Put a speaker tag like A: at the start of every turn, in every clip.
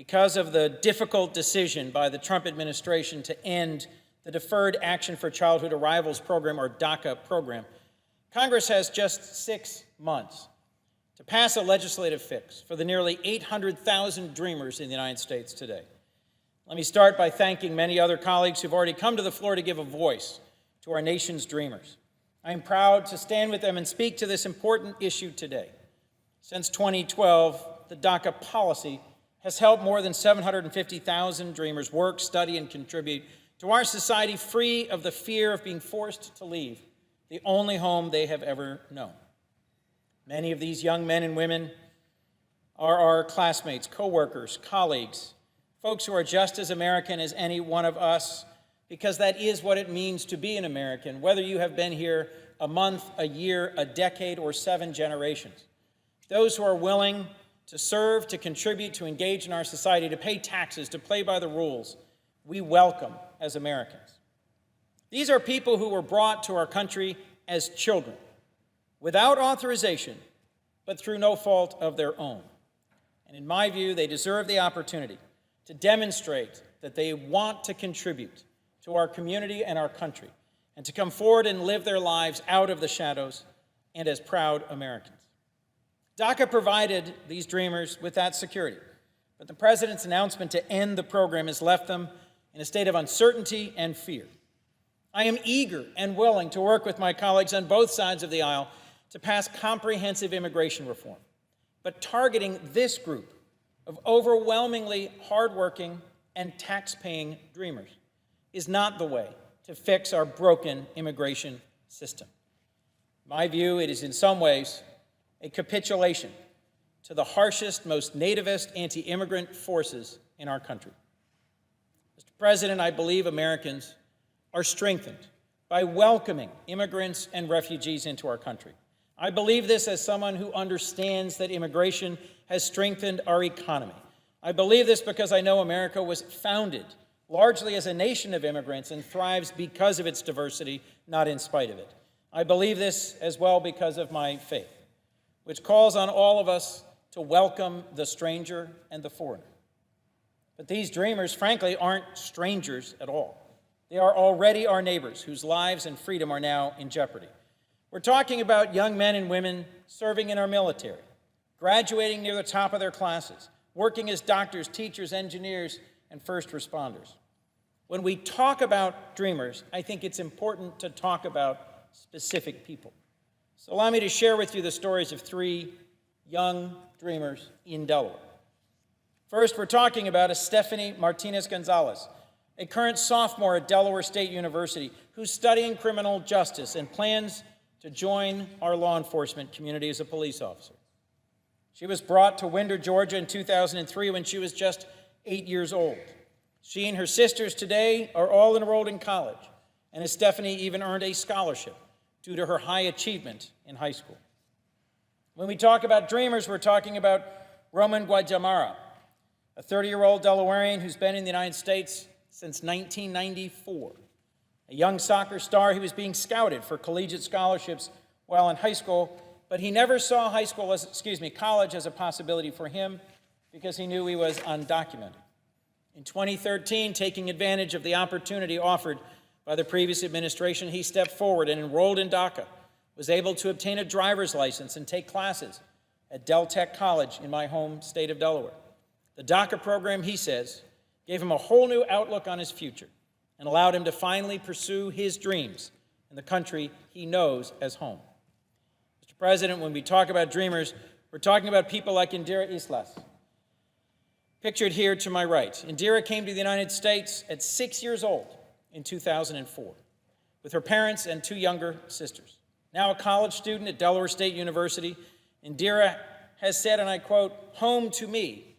A: because of the difficult decision by the Trump administration to end the Deferred Action for Childhood Arrivals program, or DACA program, Congress has just 6 months to pass a legislative fix for the nearly 800,000 dreamers in the United States today. Let me start by thanking many other colleagues who've already come to the floor to give a voice to our nation's dreamers. I am proud to stand with them and speak to this important issue today. Since 2012, the DACA policy has helped more than 750,000 dreamers work, study, and contribute to our society free of the fear of being forced to leave the only home they have ever known. Many of these young men and women are our classmates, coworkers, colleagues, folks who are just as American as any one of us, because that is what it means to be an American, whether you have been here a month, a year, a decade, or 7 generations. Those who are willing to serve, to contribute, to engage in our society, to pay taxes, to play by the rules, we welcome as Americans. These are people who were brought to our country as children, without authorization, but through no fault of their own. And in my view, they deserve the opportunity to demonstrate that they want to contribute to our community and our country, and to come forward and live their lives out of the shadows and as proud Americans. DACA provided these dreamers with that security, but the President's announcement to end the program has left them in a state of uncertainty and fear. I am eager and willing to work with my colleagues on both sides of the aisle to pass comprehensive immigration reform, but targeting this group of overwhelmingly hardworking and tax-paying dreamers is not the way to fix our broken immigration system. In my view, it is in some ways a capitulation to the harshest, most nativist, anti-immigrant forces in our country. Mr. President, I believe Americans are strengthened by welcoming immigrants and refugees into our country. I believe this as someone who understands that immigration has strengthened our economy. I believe this because I know America was founded largely as a nation of immigrants and thrives because of its diversity, not in spite of it. I believe this as well because of my faith, which calls on all of us to welcome the stranger and the foreigner. But these dreamers, frankly, aren't strangers at all. They are already our neighbors whose lives and freedom are now in jeopardy. We're talking about young men and women serving in our military, graduating near the top of their classes, working as doctors, teachers, engineers, and first responders. When we talk about dreamers, I think it's important to talk about specific people. So allow me to share with you the stories of 3 young dreamers in Delaware. First, we're talking about Stephanie Martinez-Gonzalez, a current sophomore at Delaware State University who's studying criminal justice and plans to join our law enforcement community as a police officer. She was brought to Winder, Georgia in 2003 when she was just 8 years old. She and her sisters today are all enrolled in college, and Stephanie even earned a scholarship due to her high achievement in high school. When we talk about dreamers, we're talking about Roman Guajamara, a 30-year-old Delawarean who's been in the United States since 1994. A young soccer star, he was being scouted for collegiate scholarships while in high school, but he never saw college as a possibility for him because he knew he was undocumented. In 2013, taking advantage of the opportunity offered by the previous administration, he stepped forward and enrolled in DACA, was able to obtain a driver's license and take classes at Del Tech College in my home state of Delaware. The DACA program, he says, gave him a whole new outlook on his future and allowed him to finally pursue his dreams in the country he knows as home. Mr. President, when we talk about dreamers, we're talking about people like Indira Islas, pictured here to my right. Indira came to the United States at 6 years old in 2004 with her parents and 2 younger sisters. Now a college student at Delaware State University, Indira has said, and I quote, "Home to me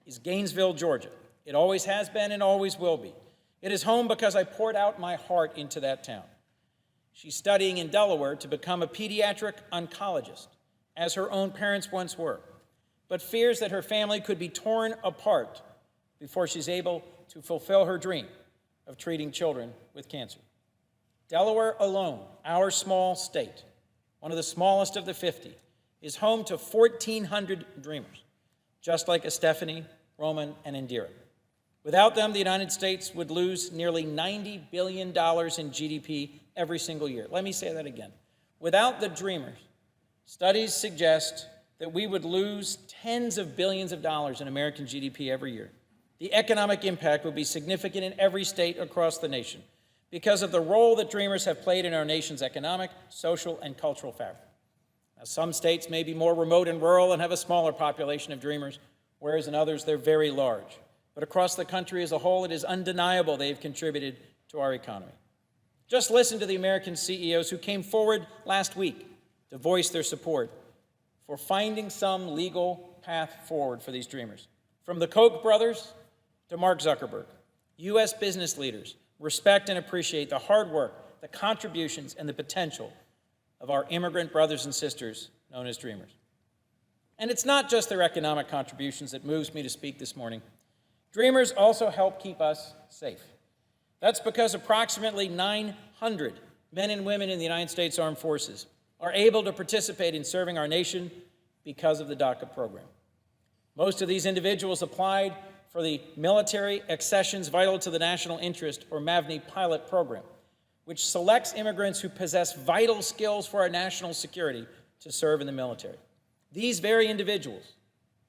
A: is Gainesville, Georgia. It always has been and always will be. It is home because I poured out my heart into that town." She's studying in Delaware to become a pediatric oncologist, as her own parents once were, but fears that her family could be torn apart before she's able to fulfill her dream of treating children with cancer. Delaware alone, our small state, one of the smallest of the 50, is home to 1,400 dreamers, just like Stephanie Roman, and Indira. Without them, the United States would lose nearly $90 billion in GDP every single year. Let me say that again. Without the Dreamers, studies suggest that we would lose tens of billions of dollars in American GDP every year. The economic impact would be significant in every state across the nation because of the role that Dreamers have played in our nation's economic, social, and cultural fabric. Now, some states may be more remote and rural and have a smaller population of Dreamers, whereas in others they're very large. But across the country as a whole, it is undeniable they've contributed to our economy. Just listen to the American CEOs who came forward last week to voice their support for finding some legal path forward for these Dreamers. From the Koch brothers to Mark Zuckerberg, U.S. business leaders respect and appreciate the hard work, the contributions, and the potential of our immigrant brothers and sisters known as Dreamers. And it's not just their economic contributions that moves me to speak this morning. Dreamers also help keep us safe. That's because approximately 900 men and women in the United States Armed Forces are able to participate in serving our nation because of the DACA program. Most of these individuals applied for the Military Accessions Vital to the National Interest, or MAVNI pilot program, which selects immigrants who possess vital skills for our national security to serve in the military. These very individuals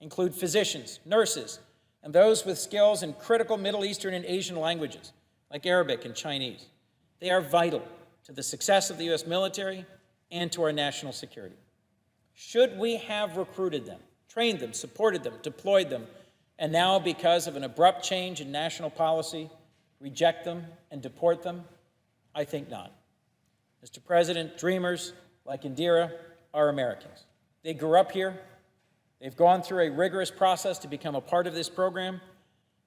A: include physicians, nurses, and those with skills in critical Middle Eastern and Asian languages, like Arabic and Chinese. They are vital to the success of the U.S. military and to our national security. Should we have recruited them, trained them, supported them, deployed them, and now, because of an abrupt change in national policy, reject them and deport them? I think not. Mr. President, Dreamers, like Indira, are Americans. They grew up here. They've gone through a rigorous process to become a part of this program,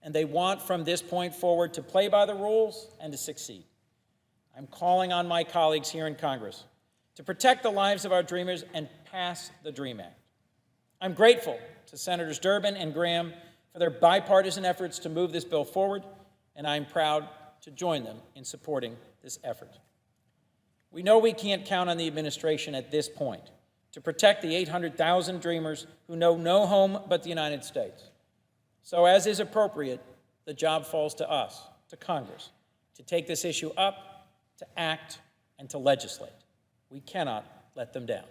A: and they want from this point forward to play by the rules and to succeed. I'm calling on my colleagues here in Congress to protect the lives of our Dreamers and pass the DREAM Act. I'm grateful to Senators Durbin and Graham for their bipartisan efforts to move this bill forward, and I'm proud to join them in supporting this effort. We know we can't count on the administration at this point to protect the 800,000 Dreamers who know no home but the United States. So, as is appropriate, the job falls to us, to Congress, to take this issue up, to act, and to legislate. We cannot let them down.